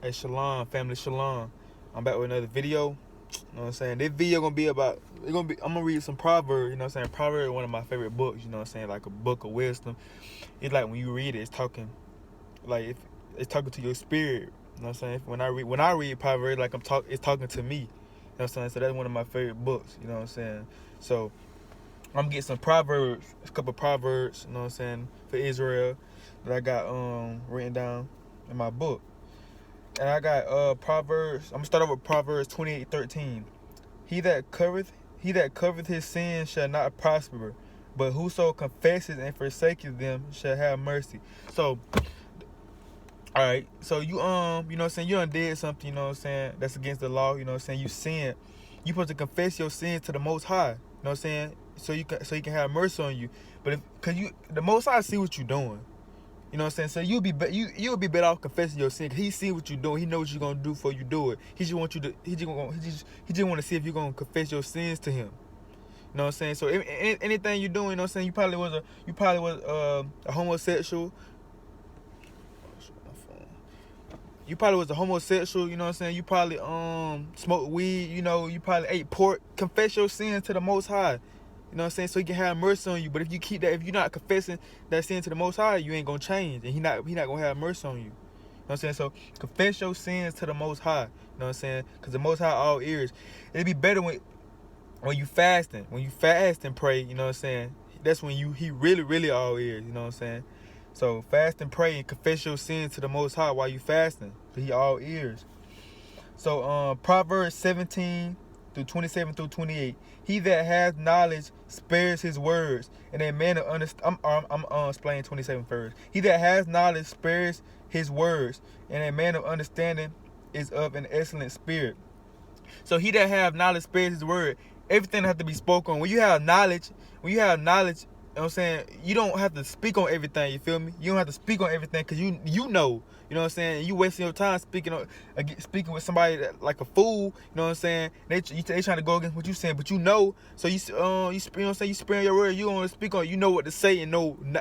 Hey, Shalom, family, Shalom. I'm back with another video. You know what I'm saying? This video gonna be about, I'm gonna read some Proverbs, you know what I'm saying? Proverbs is one of my favorite books, you know what I'm saying? Like a book of wisdom. It's like when you read it, it's talking, like it's talking to your spirit. You know what I'm saying? When I read Proverbs, like it's talking to me. You know what I'm saying? So that's one of my favorite books, you know what I'm saying? So I'm gonna get some Proverbs, a couple of Proverbs, you know what I'm saying, for Israel that I got written down in my book. And I got Proverbs. I'm gonna start off with Proverbs 28:13. He that covereth his sins shall not prosper, but whoso confesses and forsaketh them shall have mercy. So, all right. So you know what I'm saying, you done did something, you know what I'm saying, that's against the law. You know what I'm saying, you sin. You supposed to confess your sins to the Most High. You know what I'm saying, so he can have mercy on you. But the Most High see what you're doing. You know what I'm saying? So you'll be better off confessing your sin. Cause he see what you're doing. He knows what you're gonna do before you do it. He just want to see if you're gonna confess your sins to him. You know what I'm saying? So anything you're doing, you know what I'm saying, you probably was a homosexual. You probably was a homosexual. You know what I'm saying? You probably smoked weed. You know, you probably ate pork. Confess your sins to the Most High. You know what I'm saying? So he can have mercy on you. But if you're not confessing that sin to the Most High, you ain't gonna change, and he not gonna have mercy on you. You know what I'm saying? So confess your sins to the Most High. You know what I'm saying? Because the Most High all ears. It'd be better when you fasting. When you fast and pray, you know what I'm saying, that's when he really all ears. You know what I'm saying? So fast and pray and confess your sins to the Most High while you fasting. He all ears. So Proverbs 17 through 27 through 28. He that has knowledge spares his words, and a man of understanding. I'm explaining 27 first. He that has knowledge spares his words, and a man of understanding is of an excellent spirit. So he that have knowledge spares his word. Everything has to be spoken on. When you have knowledge, you know what I'm saying, you don't have to speak on everything, you feel me? You don't have to speak on everything because you know. You know what I'm saying? You wasting your time speaking with somebody like a fool. You know what I'm saying? They trying to go against what you saying, but you know. So you know what I'm saying, you sparing your word. You don't want to speak on. You know what to say and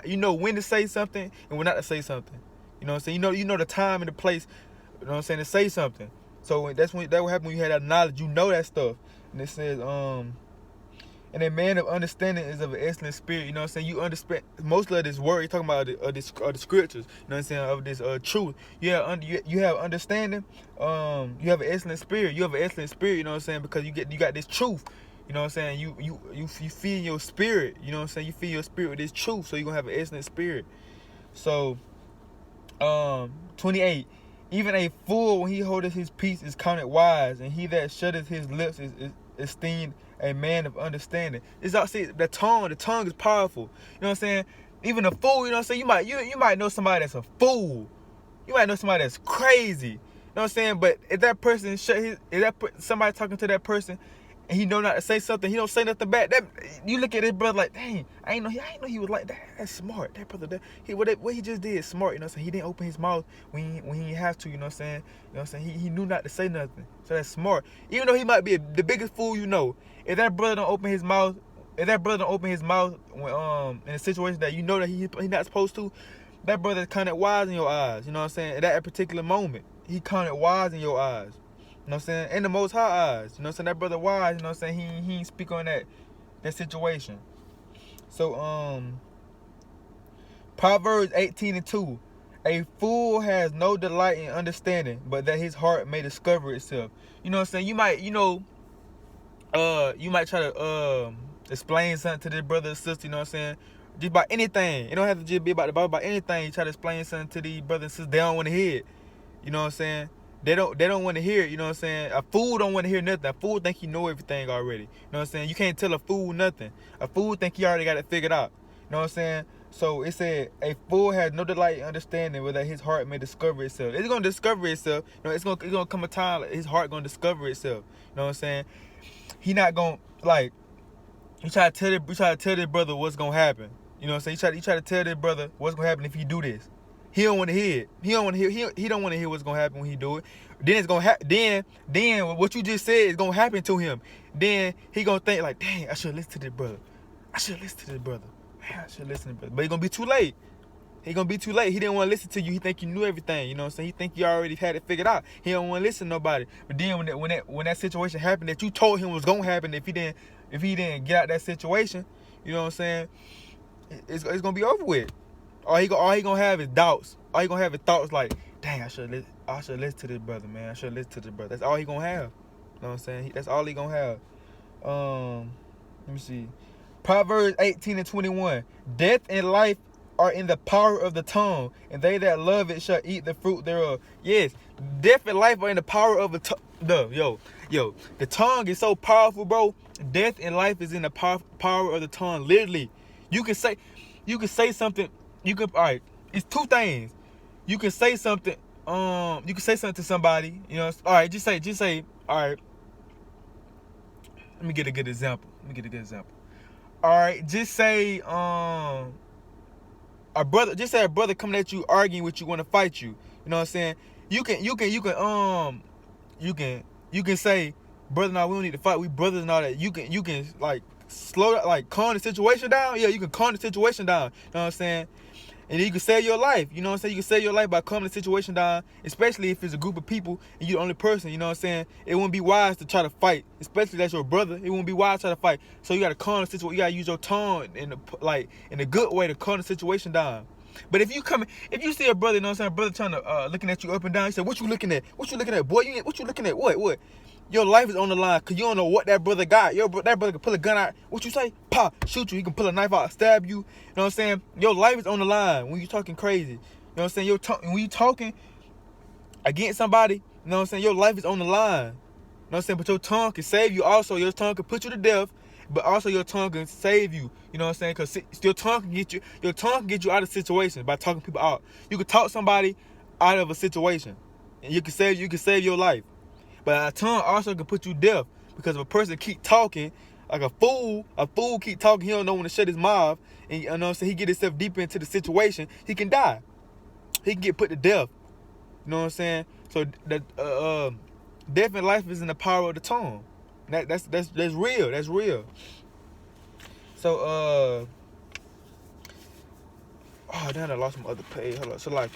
you know when to say something and when not to say something. You know what I'm saying? You know the time and the place. You know what I'm saying, to say something. So that will happen when you have that knowledge. You know that stuff. And it says and a man of understanding is of an excellent spirit. You know what I'm saying? You understand most of this word. You're talking about the scriptures. You know what I'm saying? Of this truth. You have understanding. You have an excellent spirit. You have an excellent spirit. You know what I'm saying? Because you got this truth. You know what I'm saying? You feed your spirit. You know what I'm saying? You feed your spirit with this truth. So you're gonna have an excellent spirit. So 28. Even a fool, when he holdeth his peace, is counted wise, and he that shutteth his lips is esteemed a man of understanding. It's all, see, the tongue is powerful. You know what I'm saying? Even a fool, you know what I'm saying? You might know somebody that's a fool. You might know somebody that's crazy. You know what I'm saying? But if that person somebody talking to that person, and he know not to say something, he don't say nothing back. That you look at his brother like, dang, I ain't know he was like that. That's smart. That brother, what he just did is smart. You know what I'm saying? He didn't open his mouth when he didn't have to. You know what I'm saying? You know what I'm saying? He knew not to say nothing. So that's smart. Even though he might be the biggest fool you know, if that brother don't open his mouth, when in a situation that you know that he not supposed to, that brother counted wise in your eyes. You know what I'm saying? At that particular moment, he counted wise in your eyes. You know what I'm saying? In the Most High eyes. You know what I'm saying? That brother wise, you know what I'm saying? He ain't speak on that situation. So Proverbs 18:2. A fool has no delight in understanding, but that his heart may discover itself. You know what I'm saying? You might try to explain something to this brother or sister, you know what I'm saying? Just about anything. It don't have to just be about anything. You try to explain something to these brothers and sisters, they don't want to hear it. You know what I'm saying? They don't want to hear it, you know what I'm saying? A fool don't want to hear nothing. A fool think he know everything already. You know what I'm saying? You can't tell a fool nothing. A fool think he already got it figured out. You know what I'm saying? So it said, a fool has no delight in understanding, whether his heart may discover itself. It's gonna discover itself. You know, it's gonna come a time his heart gonna discover itself. You know what I'm saying? He not gonna, like, you try to tell this brother what's gonna happen. You know what I'm saying? You try to tell this brother what's gonna happen if he do this. He don't want to hear it. He don't want to hear what's gonna happen when he do it. Then it's gonna happen. Then what you just said is gonna happen to him. Then he gonna think like, dang, I should listen to this brother. Man, I should listen to this brother. But it's gonna be too late. He gonna be too late. He didn't want to listen to you. He think you knew everything. You know what I'm saying? He think you already had it figured out. He don't want to listen to nobody. But then when that situation happened that you told him was gonna happen, if he didn't get out that situation, you know what I'm saying? It's gonna be over with. All he gonna have is doubts. All he gonna have is thoughts like, dang, I should listen to this brother, man. I should listen to this brother. That's all he gonna have. You know what I'm saying? That's all he gonna have. Let me see. Proverbs 18:21. Death and life are in the power of the tongue, and they that love it shall eat the fruit thereof. Yes, death and life are in the power of the tongue. The tongue is so powerful, bro. Death and life is in the power of the tongue. Literally, you can say something. All right. It's two things. You can say something. You can say something to somebody. You know. All right. Just say. All right. Let me get a good example. All right. Just say. A brother coming at you, arguing with you, want to fight you. You know what I'm saying? You can say, brother, no, we don't need to fight. We brothers and all that. You can like slow, like calm the situation down. Yeah, you can calm the situation down. You know what I'm saying? And then you can save your life. You know what I'm saying? You can save your life by calming the situation down, especially if it's a group of people and you're the only person. You know what I'm saying? It wouldn't be wise to try to fight, especially that's your brother. It wouldn't be wise to try to fight. So you got to calm the situation. You got to use your tongue in a good way to calm the situation down. But if you see a brother, you know what I'm saying, brother trying to looking at you up and down, you say, what you looking at? What you looking at, boy? What you looking at? What? Your life is on the line because you don't know what that brother got. That brother can pull a gun out. What you say? Pop, shoot you. He can pull a knife out, stab you. You know what I'm saying? Your life is on the line when you talking crazy. You know what I'm saying? When you talking against somebody, you know what I'm saying? Your life is on the line. You know what I'm saying? But your tongue can save you also. Your tongue can put you to death, but also your tongue can save you. You know what I'm saying? Because your tongue can get you out of situations by talking people out. You can talk somebody out of a situation, and you can save your life. But a tongue also can put you deaf because if a person keep talking like a fool keep talking, he don't know when to shut his mouth, and you know what I'm saying, he get himself deeper into the situation, he can die. He can get put to death. You know what I'm saying? So that death and life is in the power of the tongue. That's real. That's real. So oh damn, I lost my other page. Hold on. So like.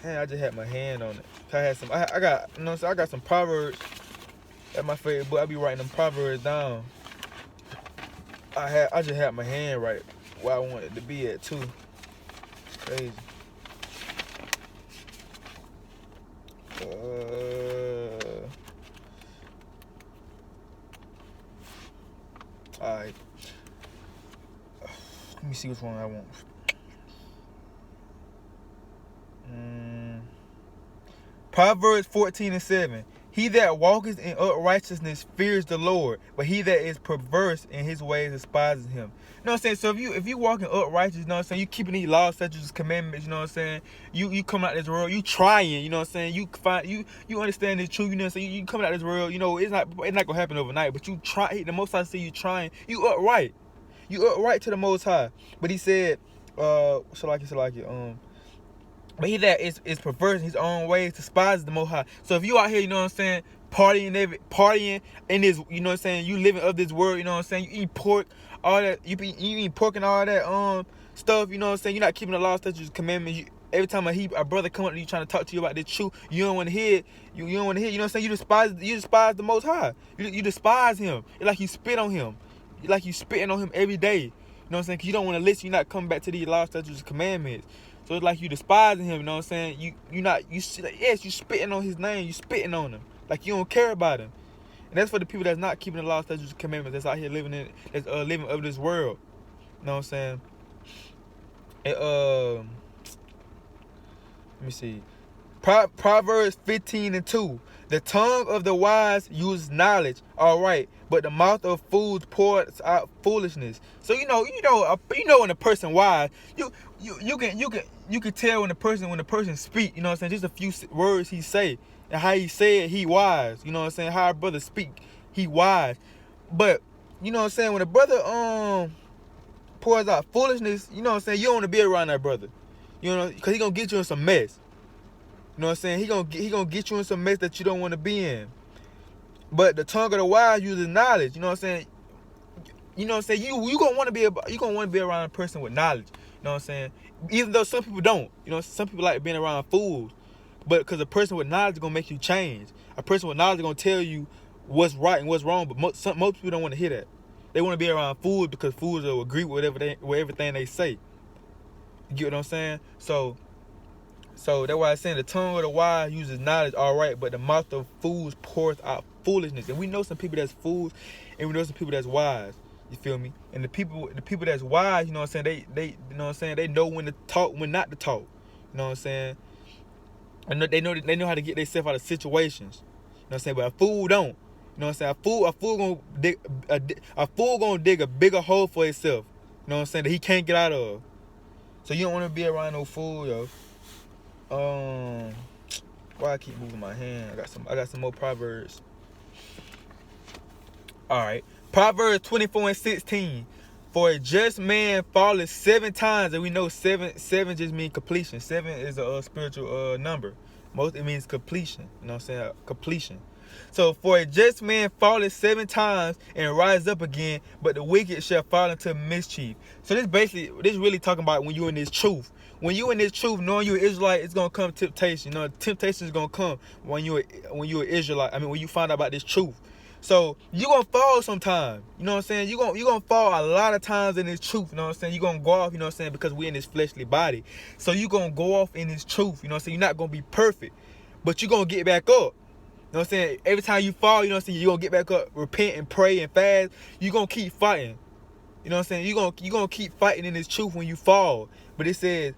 Man, I just had my hand on it. I got, you know what I'm saying, I got some Proverbs at my favorite book. I be writing them Proverbs down. I just had my hand right where I wanted it to be at too. Crazy. Alright. Let me see which one I want. Proverbs 14:7. He that walketh in unrighteousness fears the Lord, but he that is perverse in his ways despises him. You know what I'm saying? So if you walking uprighteous, you know what I'm saying, you keeping these laws, statutes, commandments, you know what I'm saying, you coming out this world, you trying, you know what I'm saying, you understand the truth, you know what I'm saying, you coming out this world, you know, it's not gonna happen overnight, but you try. The Most High say you trying, you upright to the Most High. But he said, but he that is perverse in his own ways despises the Most High. So if you out here, you know what I'm saying, partying in this, you know what I'm saying, you living of this world, you know what I'm saying, you eat pork, all that, you eat pork and all that stuff, you know what I'm saying, you're not keeping the law, statutes, commandments. Every time a brother come up to you trying to talk to you about the truth, you don't want to hear it. You don't want to hear. You know what I'm saying? You despise the Most High. You despise him. It's like you spit on him. It's like you spitting on him every day. You know what I'm saying? Because you don't want to listen. You're not coming back to these law, statutes, commandments. So it's like you despising him, you know what I'm saying? You spitting on his name, you spitting on him. Like you don't care about him. And that's for the people that's not keeping the law, statutes, commandments, that's out here living of this world. You know what I'm saying? And, let me see. Proverbs 15:2. The tongue of the wise uses knowledge, all right, but the mouth of fools pours out foolishness. So you know when a person wise, you can tell when the person speak. You know what I'm saying? Just a few words he say and how he say it, he wise. You know what I'm saying? How a brother speak, he wise. But you know what I'm saying? When a brother pours out foolishness, you know what I'm saying? You don't want to be around that brother. You know, because he gonna get you in some mess. You know what I'm saying? He gonna get you in some mess that you don't want to be in. But the tongue of the wise uses knowledge. You know what I'm saying? You know what I'm saying? You gonna want to be around a person with knowledge. You know what I'm saying? Even though some people don't, some people like being around fools. But because a person with knowledge is going to make you change. A person with knowledge is going to tell you what's right and what's wrong. But most people don't want to hear that. They want to be around fools because fools will agree with everything they say. You get what I'm saying? So that's why I'm saying the tongue of the wise uses knowledge, all right, but the mouth of fools pours out foolishness. And we know some people that's fools, and we know some people that's wise. You feel me? And the people that's wise, you know what I'm saying, they you know what I'm saying, they know when to talk, when not to talk. You know what I'm saying? And they know how to get themselves out of situations. You know what I'm saying? But a fool don't. You know what I'm saying? A fool gonna dig a bigger hole for himself. You know what I'm saying? That he can't get out of. So you don't want to be around no fool, yo. Why I keep moving my hand? I got some more Proverbs. All right, Proverbs 24:16. For a just man falleth 7 times, and we know seven just means completion. 7 is a spiritual number. It means completion. You know what I'm saying? Completion. So for a just man falleth 7 times and rise up again, but the wicked shall fall into mischief. So this really talking about when you're in this truth. When you in this truth, knowing you're an Israelite, it's gonna come temptation. You know, temptation is gonna come when you're an Israelite. I mean, when you find out about this truth. So you gonna fall sometime. You know what I'm saying? You gonna fall a lot of times in this truth. You know what I'm saying? You gonna go off. You know what I'm saying? Because we in this fleshly body. So you gonna go off in this truth. You know what I'm saying? You're not gonna be perfect, but you gonna get back up. You know what I'm saying? Every time you fall, you know what I'm saying, you're gonna get back up, repent and pray and fast. You're gonna keep fighting. You know what I'm saying? You're gonna keep fighting in this truth when you fall. But it says,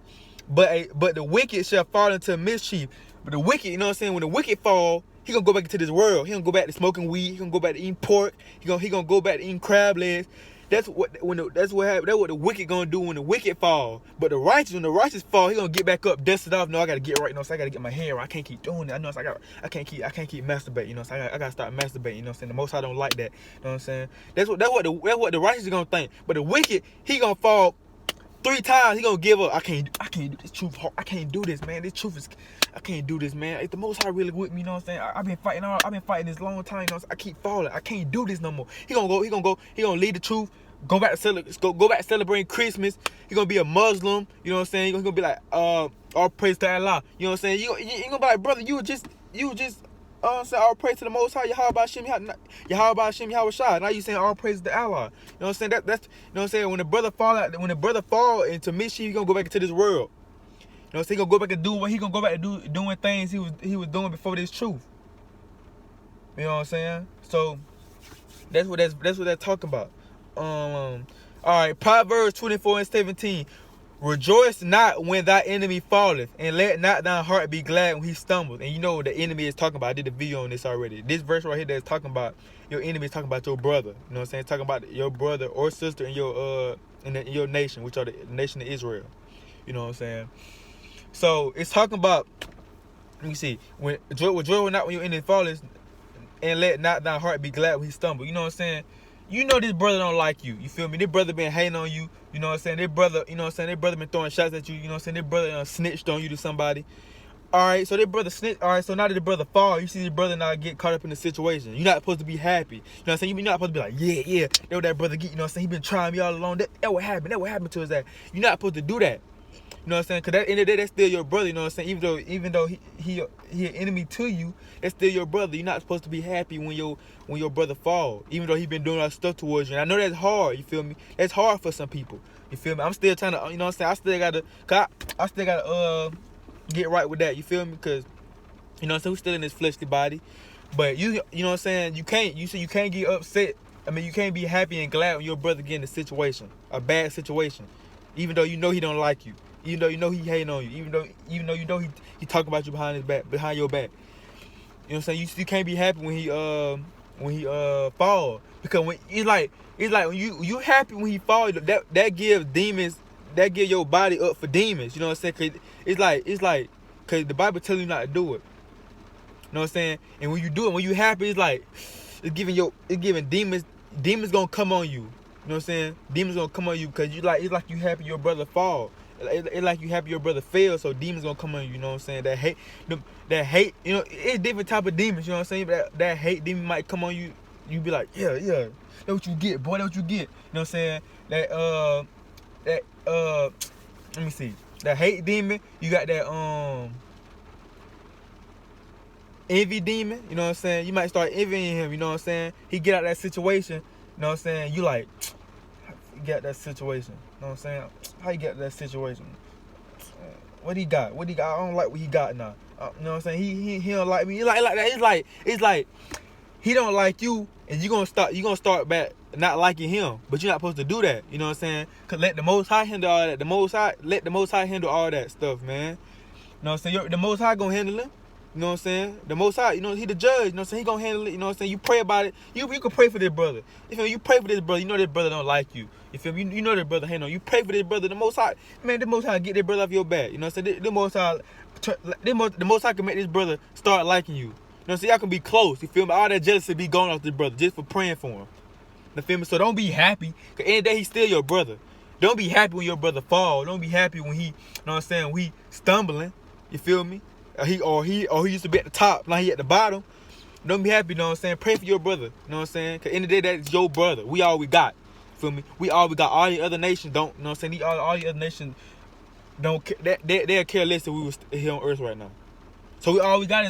but the wicked shall fall into mischief. But the wicked, you know what I'm saying, when the wicked fall, he gonna go back into this world. He gonna go back to smoking weed. He gonna go back to eating pork. He gonna go back to eating crab legs. That's what happens. That's what the wicked gonna do when the wicked fall. But when the righteous fall, he gonna get back up, dust it off. No, I gotta get right. You know, so I gotta get my hair right. I can't keep doing it. I know, so I can't keep masturbating. You know, so I gotta start masturbating. You know, what I'm saying, the Most High don't like that. You know what I'm saying? That's what the righteous is gonna think. But the wicked, he gonna fall 3 times. He gonna give up. I can't do this truth. I can't do this, man. This truth is. I can't do this, man. If the Most High really with me, you know what I'm saying? I've been fighting this long time, you know what I'm saying? I keep falling. I can't do this no more. He gonna lead the truth, go back to celebrating Christmas. He gonna be a Muslim, you know what I'm saying? He gonna be like, all praise to Allah. You know what I'm saying? You gonna be like, brother, you just say all praise to the Most High, Yahweh Hashem Yahushua. Now you saying all praise to Allah. You know what I'm saying? That's you know what I'm saying? When the brother fall into mischief, he gonna go back into this world. You know, so he gonna go back and do what he gonna go back to doing things he was doing before this truth. You know what I'm saying? So that's what they're talking about. All right, Proverbs 24:17. Rejoice not when thy enemy falleth, and let not thy heart be glad when he stumbles. And you know what the enemy is talking about. I did a video on this already. This verse right here that's talking about your enemy is talking about your brother. You know what I'm saying? Talking about your brother or sister in your nation, which are the nation of Israel. You know what I'm saying? So it's talking about, let me see, when joy not when your enemy falleth, and let not thy heart be glad when he stumble. You know what I'm saying? You know this brother don't like you. You feel me? This brother been hating on you. You know what I'm saying? This brother, you know what I'm saying? This brother been throwing shots at you. You know what I'm saying? This brother snitched on you to somebody. All right, so this brother snitched. All right, so now that the brother fall, you see this brother now get caught up in the situation. You're not supposed to be happy. You know what I'm saying? You're not supposed to be like, yeah, that's what that brother get. You know what I'm saying? He been trying me all along. That what happened. That what happened to his ass. You're not supposed to do that. You know what I'm saying? Because at the end of the day, that's still your brother. You know what I'm saying? Even though he an enemy to you, that's still your brother. You're not supposed to be happy when your brother fall, even though he been doing all stuff towards you. And I know that's hard. You feel me? That's hard for some people. You feel me? I'm still trying to, you know what I'm saying? I still gotta get right with that. You feel me? Because you know what I'm saying, we're still in this fleshly body. But you know what I'm saying? You can't get upset. I mean, you can't be happy and glad when your brother get in a bad situation, even though you know he don't like you. Even though you know he hating on you, even though you know he talking about you behind your back. You know what I'm saying? You can't be happy when he fall, because when it's like when you happy when he fall, that give your body up for demons. You know what I'm saying? Cause it's like cause the Bible tells you not to do it. You know what I'm saying? And when you do it, when you happy, it's giving demons gonna come on you. You know what I'm saying? Demons gonna come on you because it's like you happy your brother fall. It's like you happy your brother fail, so demons gonna come on you. You know what I'm saying? That hate. You know, it's different type of demons. You know what I'm saying? That hate demon might come on you. You be like, yeah. That's what you get, boy. That's what you get. You know what I'm saying? let me see. That hate demon, you got that envy demon, you know what I'm saying? You might start envying him, you know what I'm saying? He get out that situation, you know what I'm saying? You like, get that situation, you know what I'm saying? How you get that situation? What he got? I don't like what he got now. You know what I'm saying? He don't like me. He like that. It's like he don't like you, and you gonna start back not liking him. But you're not supposed to do that. You know what I'm saying? Cause let the Most High handle all that. Let the Most High handle all that stuff, man. You know what I'm saying? The Most High gonna handle him. You know what I'm saying? The Most High, you know, he the judge. You know what I'm saying? He gonna handle it. You know what I'm saying? You pray about it. You can pray for this brother. You feel me? You pray for this brother. You know this brother don't like you. You feel me? You know this brother hate on you. Pray for this brother. The Most High, man, the Most High get this brother off your back. You know what I'm saying? The Most High can make this brother start liking you. You know what I'm saying? Y'all can be close. You feel me? All that jealousy be gone off this brother just for praying for him. You feel me? So don't be happy. Cause end of the day, he's still your brother. Don't be happy when your brother fall. Don't be happy when he, you know what I'm saying, when he stumbling. You feel me? He used to be at the top, now he at the bottom. Don't be happy, you know what I'm saying? Pray for your brother, you know what I'm saying? Cause end of the day, that's your brother. We all we got. Feel me? We all we got. All the other nations don't, you know what I'm saying? All the other nations don't care. They'll care less if we was here on earth right now. So all we got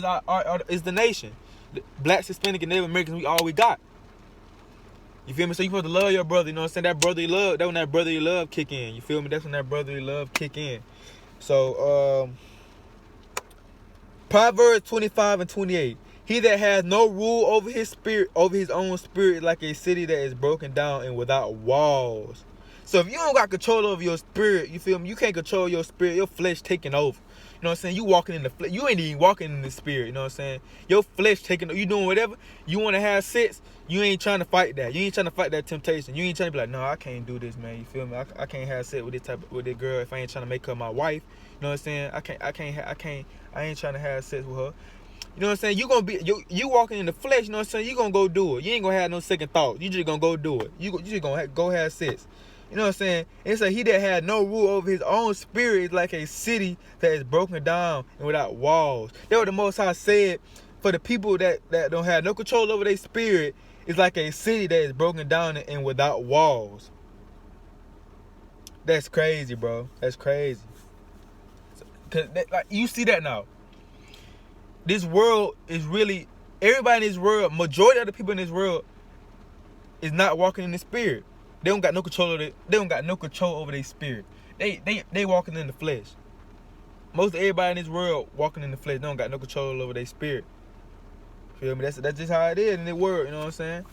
is the nation. The Blacks, Hispanic, and Native Americans, we all we got. You feel me? So you supposed to love your brother, you know what I'm saying? That brotherly love, that's when that brotherly love kick in. You feel me? That's when that brotherly love kick in. So, Proverbs 25:28. He that has no rule over his own spirit, like a city that is broken down and without walls. So if you don't got control over your spirit, you feel me? You can't control your spirit, your flesh taking over. You know what I'm saying? You walking in the flesh. You ain't even walking in the spirit, you know what I'm saying? Your flesh taking, you doing whatever. You want to have sex, you ain't trying to fight that. You ain't trying to fight that temptation. You ain't trying to be like, no, I can't do this, man. You feel me? I can't have sex with this girl if I ain't trying to make her my wife. You know what I'm saying? I ain't trying to have sex with her. You know what I'm saying? You gonna be you walking in the flesh. You know what I'm saying? You gonna go do it. You ain't gonna have no second thought. You just gonna go do it. You just gonna go have sex. You know what I'm saying? It's like he that had no rule over his own spirit is like a city that is broken down and without walls. That's what the Most High said for the people that don't have no control over their spirit. It's like a city that is broken down and without walls. That's crazy, bro. That's crazy. Cause like you see that now. This world is really, everybody in this world, majority of the people in this world is not walking in the spirit. They don't got no control of it. They don't got no control over their spirit. They walking in the flesh. Most of everybody in this world walking in the flesh. They don't got no control over their spirit. Feel me? That's just how it is in the world. You know what I'm saying?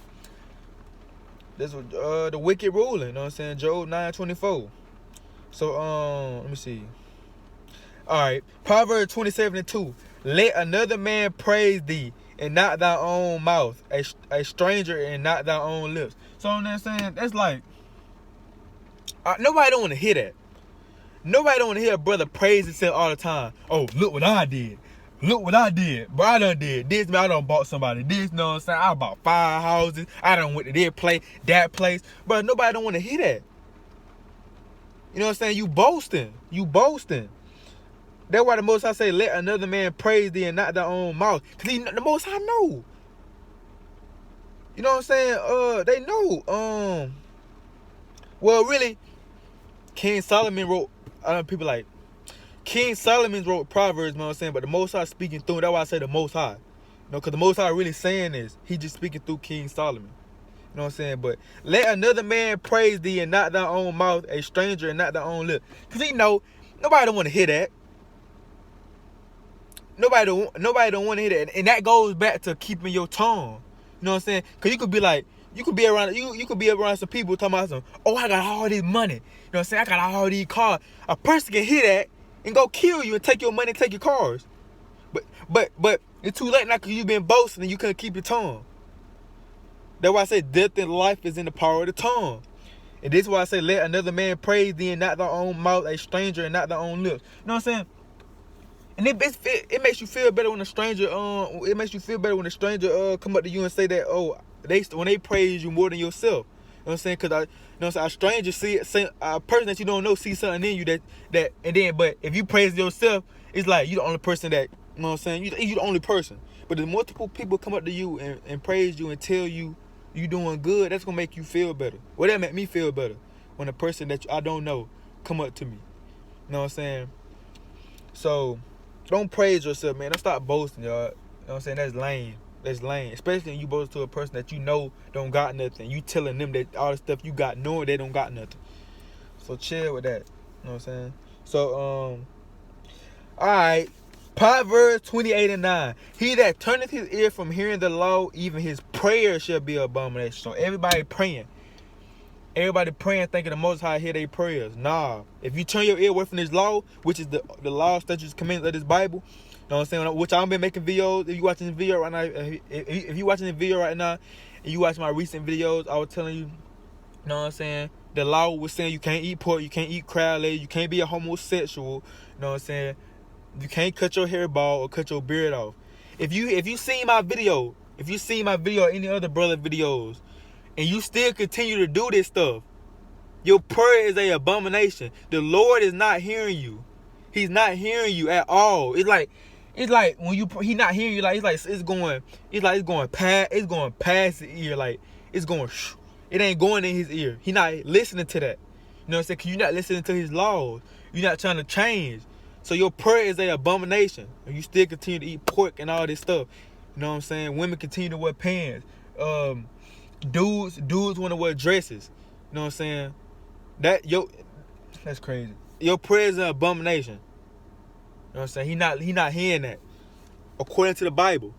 That's what the wicked ruling. You know what I'm saying? Job 9:24. So let me see. All right, Proverbs 27:2. Let another man praise thee, and not thy own mouth, a stranger, and not thy own lips. So you know what I'm saying? That's like, nobody don't want to hear that. Nobody don't want to hear a brother praise himself all the time. Oh, look what I did. Look what I did. Bro, I done did this. Man, I done bought somebody this. You know what I'm saying? I bought 5 houses. I done went to this place, that place. Bro, nobody don't want to hear that. You know what I'm saying? You boasting. You boasting. That's why the Most High say, let another man praise thee and not thy own mouth. Because the Most High know. You know what I'm saying? They know. Well, really, King Solomon wrote, people like, King Solomon wrote Proverbs, you know what I'm saying? But the Most High speaking through, that's why I say the Most High. You know, because the Most High really saying this. He just speaking through King Solomon. You know what I'm saying? But let another man praise thee and not thy own mouth, a stranger and not thy own lip. Because he know, nobody don't want to hear that. Nobody don't want to hear that. And that goes back to keeping your tongue. You know what I'm saying? Because you could be like, you could be around some people talking about some, oh, I got all this money. You know what I'm saying? I got all these cars. A person can hear that and go kill you and take your money and take your cars. But it's too late now because you've been boasting and you couldn't keep your tongue. That's why I say death and life is in the power of the tongue. And this is why I say let another man praise thee and not thy own mouth, a stranger and not thy own lips. You know what I'm saying? And it makes you feel better when a stranger come up to you and say that, oh, when they praise you more than yourself. You know what I'm saying? Because a stranger a person that you don't know sees something in you that and then, but if you praise yourself, it's like you the only person that, you know what I'm saying? You the only person. But if multiple people come up to you and praise you and tell you doing good, that's gonna make you feel better. Well, that make me feel better when a person that I don't know come up to me. You know what I'm saying? So, don't praise yourself, man. Don't stop boasting, y'all. You know what I'm saying? That's lame. That's lame. Especially when you boast to a person that you know don't got nothing. You telling them that all the stuff you got, knowing they don't got nothing. So chill with that. You know what I'm saying? So, alright. Proverbs 28:9. He that turneth his ear from hearing the law, even his prayer shall be abomination. So everybody praying. Everybody praying, thinking the Most High hear their prayers. Nah. If you turn your ear away from this law, which is the law, statutes, commandments of this Bible, you know what I'm saying? Which I've been making videos. If you watching this video right now, if you watching the video right now, and you watch my recent videos, I was telling you, you know what I'm saying? The law was saying you can't eat pork, you can't eat crab legs, you can't be a homosexual. You know what I'm saying? You can't cut your hair bald or cut your beard off. If you seen my video, or any other brother videos, and you still continue to do this stuff, your prayer is an abomination. The Lord is not hearing you. He's not hearing you at all. It's like when he not hearing you. Like it's going past the ear. Like it's going. It ain't going in his ear. He not listening to that. You know what I'm saying? 'Cause you're not listening to his laws. You're not trying to change. So your prayer is an abomination. And you still continue to eat pork and all this stuff. You know what I'm saying? Women continue to wear pants. Dudes want to wear dresses. You know what I'm saying? That's crazy. Your prayer is an abomination. You know what I'm saying? He not hearing that, according to the Bible.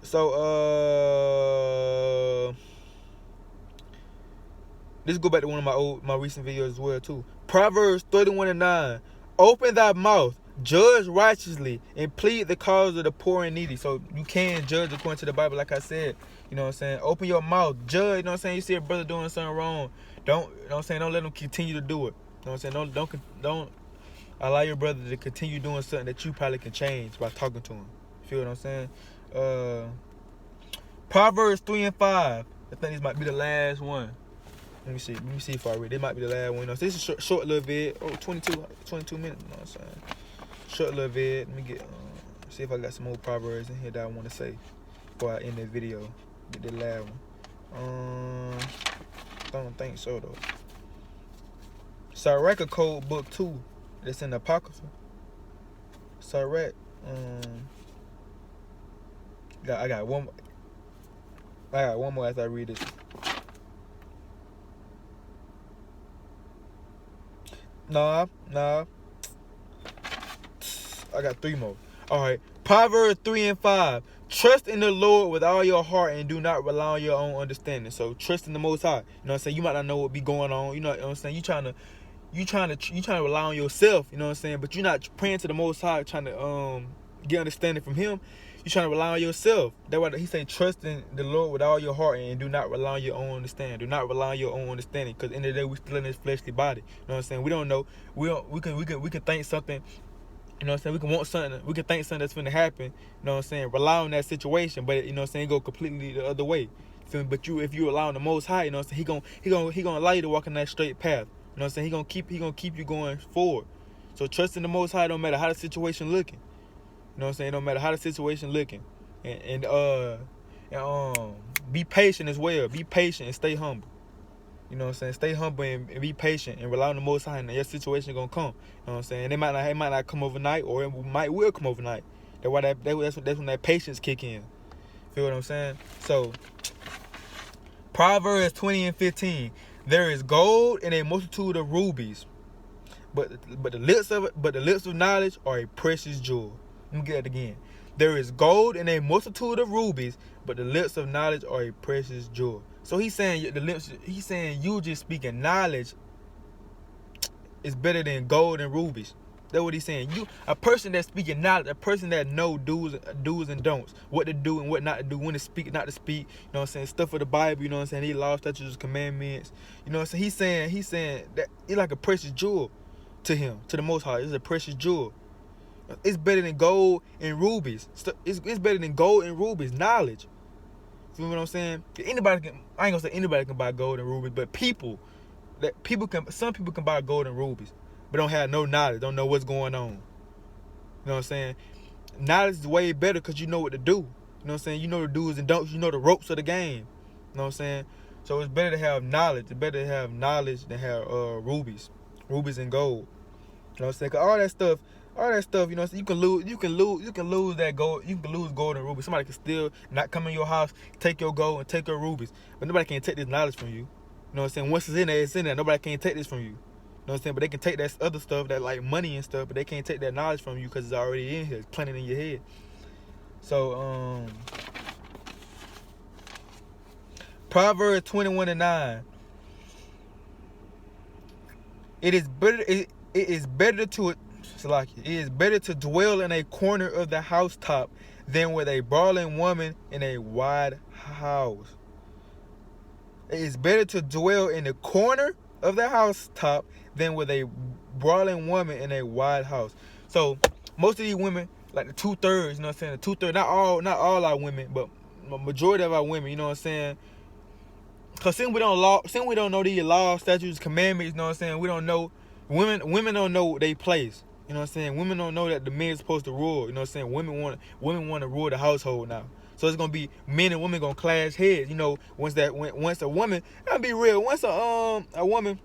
So let's go back to one of my recent videos as well too. Proverbs 31:9. Open thy mouth, judge righteously, and plead the cause of the poor and needy. So you can judge according to the Bible, like I said. You know what I'm saying? Open your mouth, judge. You know what I'm saying? You see a brother doing something wrong, don't. You know what I'm saying? Don't let him continue to do it. You know what I'm saying? Don't allow your brother to continue doing something that you probably can change by talking to him. Feel what I'm saying? Proverbs 3:5. I think this might be the last one. Let me see if I read. It might be the last one. You know, so this is a short little vid. 22 minutes. You know what I'm saying? Short little vid. Let me get see if I got some more proverbs in here that I want to say before I end the video. Get the last one. Don't think so though. Sirach Code Book 2. That's in the Apocrypha. Sirach. I got one more after I read this. Nah. I got 3 more. Alright. Proverbs 3:5. Trust in the Lord with all your heart and do not rely on your own understanding. So trust in the Most High. You know what I'm saying? You might not know what be going on. You know what I'm saying? You trying to rely on yourself, you know what I'm saying? But you're not praying to the Most High, trying to get understanding from him. You're trying to rely on yourself. That's why he say trust in the Lord with all your heart and do not rely on your own understanding. Do not rely on your own understanding, because in the end of the day we still in this fleshly body. You know what I'm saying? We don't know. We can think something. You know what I'm saying? We can want something. We can think something that's going to happen. You know what I'm saying? Rely on that situation, but you know what I'm saying? Go completely the other way. Feel me? But if you rely on the Most High, you know what I'm saying? He gonna allow you to walk in that straight path. You know what I'm saying? He gonna keep you going forward. So trust in the Most High, no matter how the situation looking. You know what I'm saying? No matter how the situation looking, and be patient as well. Be patient and stay humble. You know what I'm saying? Stay humble and be patient and rely on the Most High, and your situation gonna come. You know what I'm saying? It might not will overnight, or it will come overnight. That's when that patience kick in. Feel what I'm saying? So Proverbs 20:15. There is gold in a multitude of rubies, but the lips of knowledge are a precious jewel. Let me get that again. There is gold in a multitude of rubies, but the lips of knowledge are a precious jewel. So he's saying you just speaking knowledge is better than gold and rubies. That's what he's saying. A person that's speaking knowledge, a person that know do's and don'ts, what to do and what not to do, when to speak, not to speak. You know what I'm saying? Stuff of the Bible. You know what I'm saying? He laws, statutes, commandments. You know what I'm saying? He's saying that it's like a precious jewel to him, to the Most High. It's a precious jewel. It's better than gold and rubies. It's better than gold and rubies. Knowledge. You know what I'm saying? I ain't gonna say anybody can buy gold and rubies, but some people can buy gold and rubies, but don't have no knowledge, don't know what's going on. You know what I'm saying? Knowledge is way better because you know what to do. You know what I'm saying? You know the do's and don'ts. You know the ropes of the game. You know what I'm saying? So it's better to have knowledge. It's better to have knowledge than have rubies and gold. You know what I'm saying? 'Cause all that stuff, you know what I'm saying? You can lose that gold. You can lose gold and rubies. Somebody can still not come in your house, take your gold and take your rubies. But nobody can take this knowledge from you. You know what I'm saying? Once it's in there, it's in there. Nobody can take this from you. You know what I'm saying? But they can take that other stuff, that like money and stuff, but they can't take that knowledge from you because it's already in here. It's planted in your head. So, Proverbs 21:9. It is better to dwell in a corner of the housetop than with a brawling woman in a wide house. It is better to dwell in the corner of the housetop than with a brawling woman in a wide house. So most of these women, like the 2/3, you know what I'm saying? The 2/3, not all our women, but majority of our women, you know what I'm saying? Cause since we don't know these laws, statutes, commandments, you know what I'm saying? We don't know. Women don't know their place. You know what I'm saying? Women don't know that the man's supposed to rule. You know what I'm saying? Women want to rule the household now. So it's gonna be men and women gonna clash heads. You know, once a woman, I'll be real. Once a woman,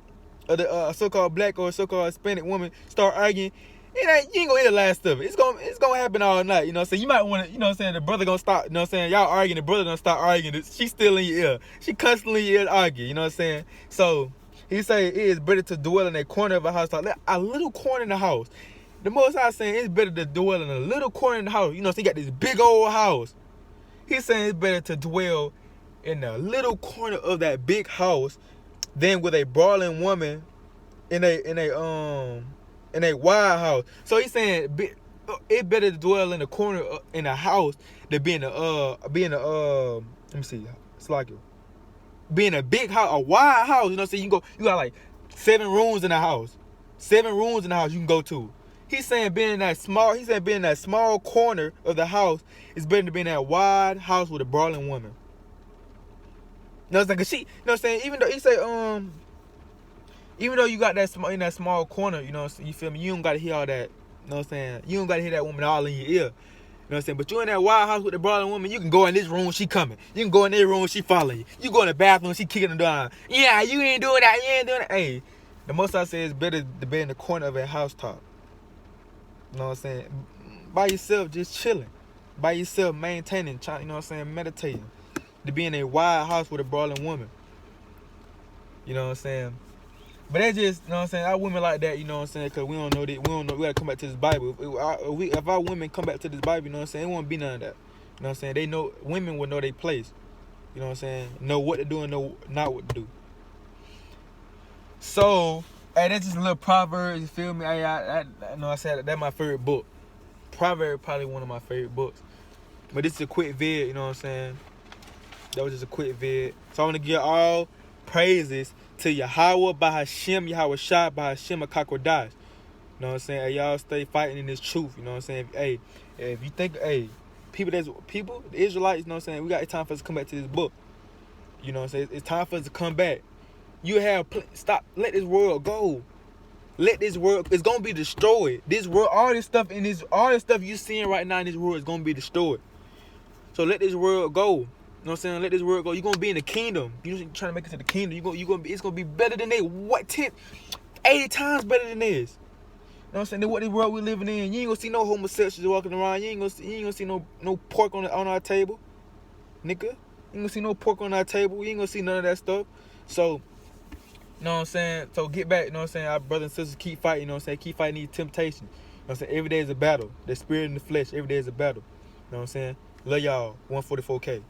a so-called black or so-called Hispanic woman start arguing, you ain't gonna hear the last of it. It's gonna happen all night. You know what I'm saying? You might want to, you know what I'm saying? The brother gonna stop. You know what I'm saying? Y'all arguing, the brother gonna start arguing. She's still in your ear. She constantly in your ear arguing. You know what I'm saying? So he say it is better to dwell in a corner of a house, like a little corner in the house. The Most High saying it's better to dwell in a little corner in the house. You know, so he got this big old house. He's saying it's better to dwell in a little corner of that big house than with a brawling woman in a wide house. So he's saying it's better to dwell in a corner in a house than being let me see, it's like being a big house, a wide house. You know what I'm saying? You got like 7 rooms in the house. 7 rooms in the house you can go to. He's saying being in that small corner of the house is better than being in that wide house with a brawling woman. You know what I'm saying? Cause she, you know what I'm saying? Even though he say, even though you got that in that small corner, you know what I'm saying? You feel me? You don't gotta hear all that. You know what I'm saying? You don't gotta hear that woman all in your ear. You know what I'm saying? But you in that wild house with the brawling woman, you can go in this room, she coming. You can go in that room, she following you. You go in the bathroom, she kicking the door down. Yeah, you ain't doing that. You ain't doing that. Hey, the Most I say it's better to be in the corner of a housetop. You know what I'm saying? By yourself, just chilling. By yourself, maintaining, you know what I'm saying, meditating. To be in a wild house with a brawling woman. You know what I'm saying? But that's just, you know what I'm saying, our women like that, you know what I'm saying, because we don't know, we gotta come back to this Bible. If our women come back to this Bible, you know what I'm saying, it won't be none of that. You know what I'm saying? They know, women will know their place. You know what I'm saying? Know what to do and know not what to do. So, hey, that's just a little Proverbs, you feel me? I know I said that's my favorite book. Proverbs probably one of my favorite books. But this is a quick vid, you know what I'm saying? That was just a quick vid. So I want to give all praises to Yahweh by Hashem, Yahweh Shai by Hashem Akakodash. You know what I'm saying? Hey, y'all stay fighting in this truth. You know what I'm saying? Hey, if you think, the Israelites, you know what I'm saying? It's time for us to come back to this book. You know what I'm saying? It's time for us to come back. Let this world go. Let this world, it's gonna be destroyed. This world, all this stuff you seeing right now in this world is gonna be destroyed. So let this world go. You know what I'm saying? Let this world go. You're gonna be in the kingdom. You're trying to make it to the kingdom. It's gonna be better than this. 80 times better than this. You know what I'm saying? Then what this world we living in, you ain't gonna see no homosexuals walking around. You ain't gonna see no pork on our table. Nigga. You ain't gonna see no pork on our table. You ain't gonna see none of that stuff. So, you know what I'm saying? So get back, you know what I'm saying? Our brothers and sisters keep fighting, you know what I'm saying? Keep fighting these temptations. You know what I'm saying? Every day is a battle. The spirit and the flesh, every day is a battle. You know what I'm saying? Love y'all. 144K.